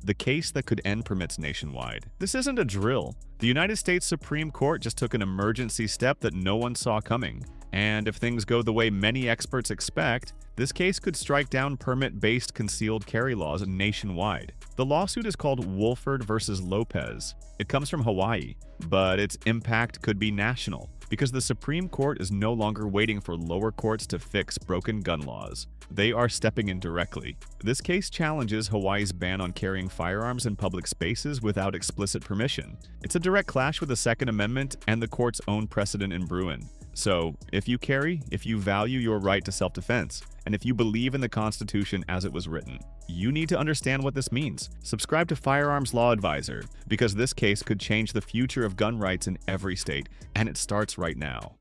the case that could end permits nationwide. This isn't a drill. The United States Supreme Court just took an emergency step that no one saw coming. And if things go the way many experts expect, this case could strike down permit-based concealed carry laws nationwide. The lawsuit is called Woolford versus Lopez. It comes from Hawaii, but its impact could be national because the Supreme Court is no longer waiting for lower courts to fix broken gun laws. They are stepping in directly. This case challenges Hawaii's ban on carrying firearms in public spaces without explicit permission. It's a direct clash with the Second Amendment and the court's own precedent in Bruen. So, if you carry, if you value your right to self-defense, and if you believe in the Constitution as it was written, you need to understand what this means. Subscribe to Firearms Law Advisor, because this case could change the future of gun rights in every state, and it starts right now.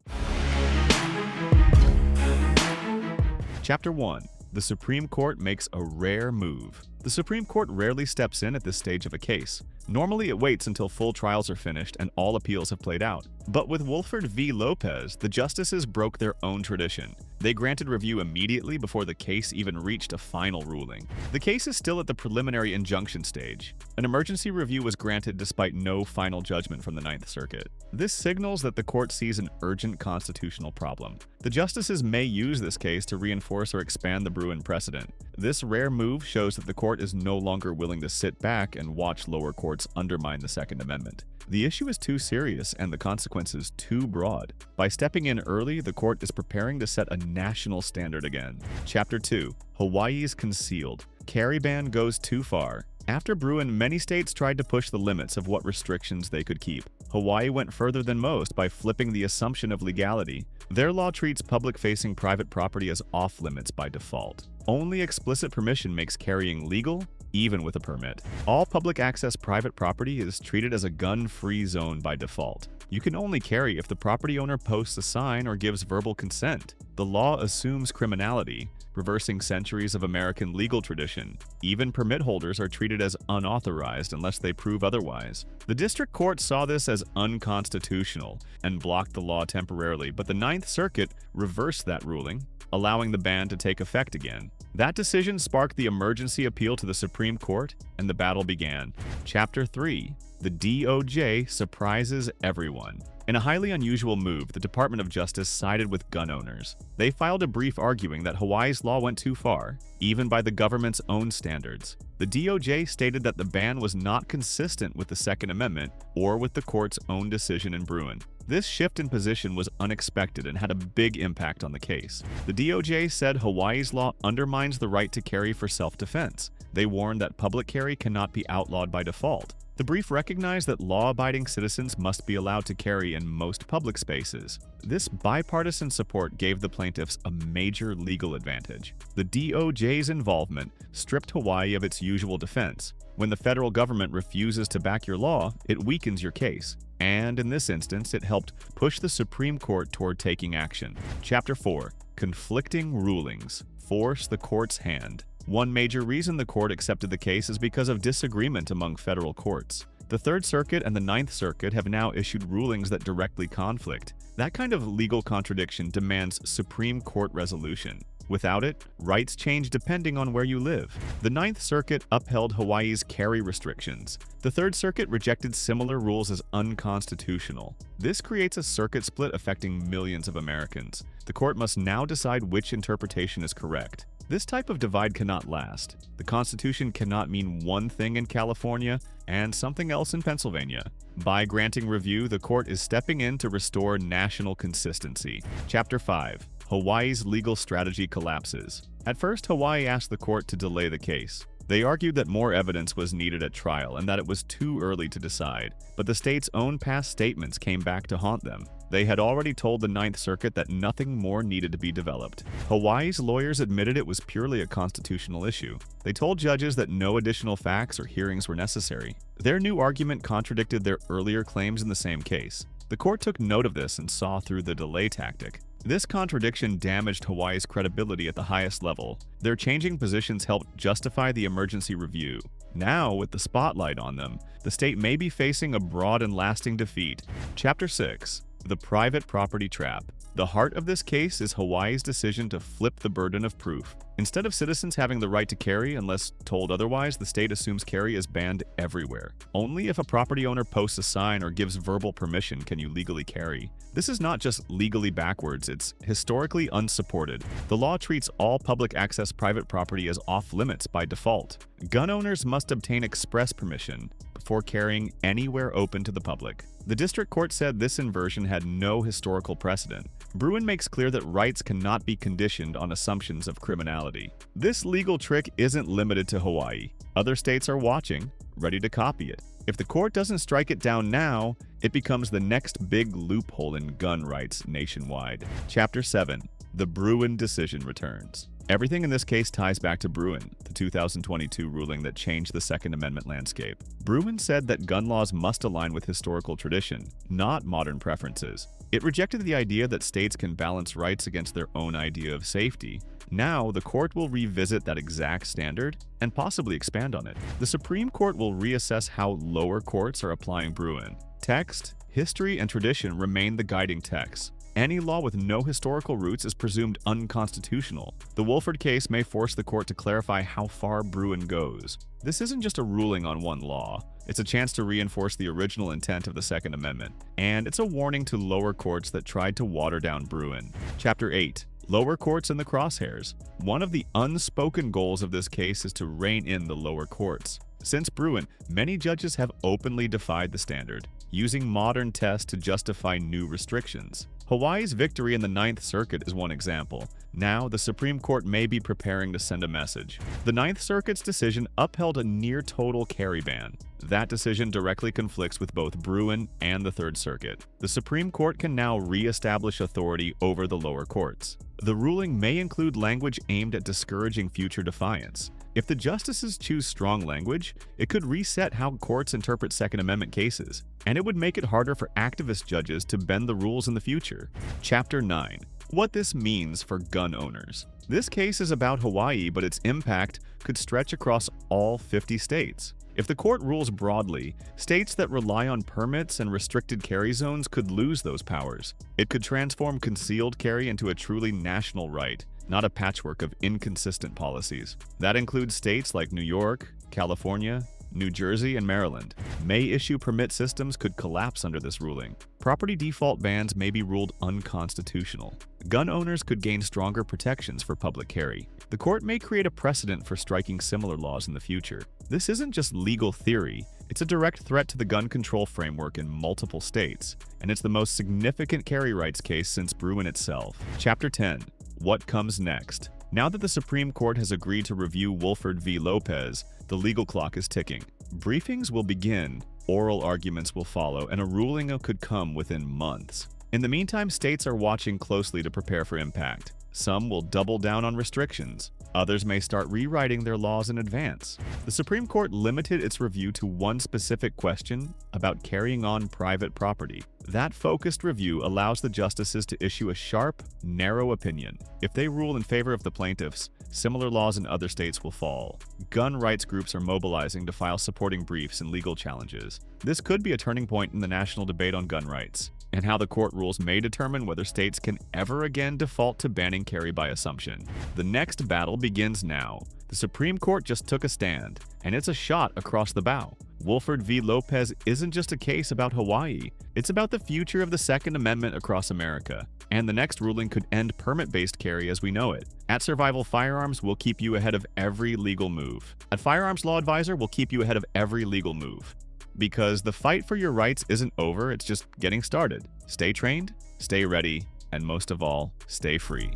Chapter 1. The Supreme Court makes a rare move. The Supreme Court rarely steps in at this stage of a case. Normally, it waits until full trials are finished and all appeals have played out. But with Woolford v. Lopez, the justices broke their own tradition. They granted review immediately before the case even reached a final ruling. The case is still at the preliminary injunction stage. An emergency review was granted despite no final judgment from the Ninth Circuit. This signals that the court sees an urgent constitutional problem. The justices may use this case to reinforce or expand the Bruen precedent. This rare move shows that the court is no longer willing to sit back and watch lower courts undermine the Second Amendment. The issue is too serious and the consequences too broad. By stepping in early, the court is preparing to set a national standard again. Chapter 2. Hawaii's concealed. Carry ban goes too far. After Bruen, many states tried to push the limits of what restrictions they could keep. Hawaii went further than most by flipping the assumption of legality. Their law treats public-facing private property as off-limits by default. Only explicit permission makes carrying legal, even with a permit. All public access private property is treated as a gun-free zone by default. You can only carry if the property owner posts a sign or gives verbal consent. The law assumes criminality, reversing centuries of American legal tradition. Even permit holders are treated as unauthorized unless they prove otherwise. The district court saw this as unconstitutional and blocked the law temporarily, but the Ninth Circuit reversed that ruling, allowing the ban to take effect again. That decision sparked the emergency appeal to the Supreme Court, and the battle began. Chapter 3. The DOJ Surprises Everyone. In a highly unusual move, the Department of Justice sided with gun owners. They filed a brief arguing that Hawaii's law went too far, even by the government's own standards. The DOJ stated that the ban was not consistent with the Second Amendment or with the court's own decision in Bruen. This shift in position was unexpected and had a big impact on the case. The DOJ said Hawaii's law undermines the right to carry for self-defense. They warned that public carry cannot be outlawed by default. The brief recognized that law-abiding citizens must be allowed to carry in most public spaces. This bipartisan support gave the plaintiffs a major legal advantage. The DOJ's involvement stripped Hawaii of its usual defense. When the federal government refuses to back your law, it weakens your case. And in this instance, it helped push the Supreme Court toward taking action. Chapter 4. Conflicting rulings. Force the court's hand. One major reason the court accepted the case is because of disagreement among federal courts. The Third Circuit and the Ninth Circuit have now issued rulings that directly conflict. That kind of legal contradiction demands Supreme Court resolution. Without it, rights change depending on where you live. The Ninth Circuit upheld Hawaii's carry restrictions. The Third Circuit rejected similar rules as unconstitutional. This creates a circuit split affecting millions of Americans. The court must now decide which interpretation is correct. This type of divide cannot last. The Constitution cannot mean one thing in California and something else in Pennsylvania. By granting review, the court is stepping in to restore national consistency. Chapter 5. Hawaii's legal strategy collapses. At first, Hawaii asked the court to delay the case. They argued that more evidence was needed at trial and that it was too early to decide. But the state's own past statements came back to haunt them. They had already told the Ninth Circuit that nothing more needed to be developed. Hawaii's lawyers admitted it was purely a constitutional issue. They told judges that no additional facts or hearings were necessary. Their new argument contradicted their earlier claims in the same case. The court took note of this and saw through the delay tactic. This contradiction damaged Hawaii's credibility at the highest level. Their changing positions helped justify the emergency review. Now, with the spotlight on them, the state may be facing a broad and lasting defeat. Chapter 6. The Private Property Trap. The heart of this case is Hawaii's decision to flip the burden of proof. Instead of citizens having the right to carry unless told otherwise, the state assumes carry is banned everywhere. Only if a property owner posts a sign or gives verbal permission can you legally carry. This is not just legally backwards, it's historically unsupported. The law treats all public access private property as off-limits by default. Gun owners must obtain express permission before carrying anywhere open to the public. The district court said this inversion had no historical precedent. Bruen makes clear that rights cannot be conditioned on assumptions of criminality. This legal trick isn't limited to Hawaii. Other states are watching, ready to copy it. If the court doesn't strike it down now, it becomes the next big loophole in gun rights nationwide. Chapter 7. The Bruen decision returns. Everything in this case ties back to Bruen, the 2022 ruling that changed the Second Amendment landscape. Bruen said that gun laws must align with historical tradition, not modern preferences. It rejected the idea that states can balance rights against their own idea of safety. Now, the court will revisit that exact standard and possibly expand on it. The Supreme Court will reassess how lower courts are applying Bruen. Text, history, and tradition remain the guiding texts. Any law with no historical roots is presumed unconstitutional. The Woolford case may force the court to clarify how far Bruen goes. This isn't just a ruling on one law. It's a chance to reinforce the original intent of the Second Amendment. And it's a warning to lower courts that tried to water down Bruen. Chapter 8. Lower courts and the crosshairs. One of the unspoken goals of this case is to rein in the lower courts. Since Bruen, many judges have openly defied the standard, using modern tests to justify new restrictions. Hawaii's victory in the Ninth Circuit is one example. Now, the Supreme Court may be preparing to send a message. The Ninth Circuit's decision upheld a near-total carry ban. That decision directly conflicts with both Bruen and the Third Circuit. The Supreme Court can now re-establish authority over the lower courts. The ruling may include language aimed at discouraging future defiance. If the justices choose strong language, it could reset how courts interpret Second Amendment cases, and it would make it harder for activist judges to bend the rules in the future. Chapter 9. What this means for gun owners. This case is about Hawaii, but its impact could stretch across all 50 states. If the court rules broadly, states that rely on permits and restricted carry zones could lose those powers. It could transform concealed carry into a truly national right, not a patchwork of inconsistent policies. That includes states like New York, California, New Jersey, and Maryland. May issue permit systems could collapse under this ruling. Property default bans may be ruled unconstitutional. Gun owners could gain stronger protections for public carry. The court may create a precedent for striking similar laws in the future. This isn't just legal theory, it's a direct threat to the gun control framework in multiple states, and it's the most significant carry rights case since Bruen itself. Chapter 10. What comes next? Now that the Supreme Court has agreed to review Woolford v. Lopez, the legal clock is ticking. Briefings will begin, oral arguments will follow, and a ruling could come within months. In the meantime, states are watching closely to prepare for impact. Some will double down on restrictions. Others may start rewriting their laws in advance. The Supreme Court limited its review to one specific question about carrying on private property. That focused review allows the justices to issue a sharp, narrow opinion. If they rule in favor of the plaintiffs, similar laws in other states will fall. Gun rights groups are mobilizing to file supporting briefs and legal challenges. This could be a turning point in the national debate on gun rights, and how the court rules may determine whether states can ever again default to banning carry by assumption. The next battle begins now. The Supreme Court just took a stand, and it's a shot across the bow. Woolford v. Lopez isn't just a case about Hawaii, it's about the future of the Second Amendment across America. And the next ruling could end permit-based carry as we know it. At Survival Firearms, we'll keep you ahead of every legal move. At Firearms Law Advisor, we'll keep you ahead of every legal move. Because the fight for your rights isn't over, it's just getting started. Stay trained, stay ready, and most of all, stay free.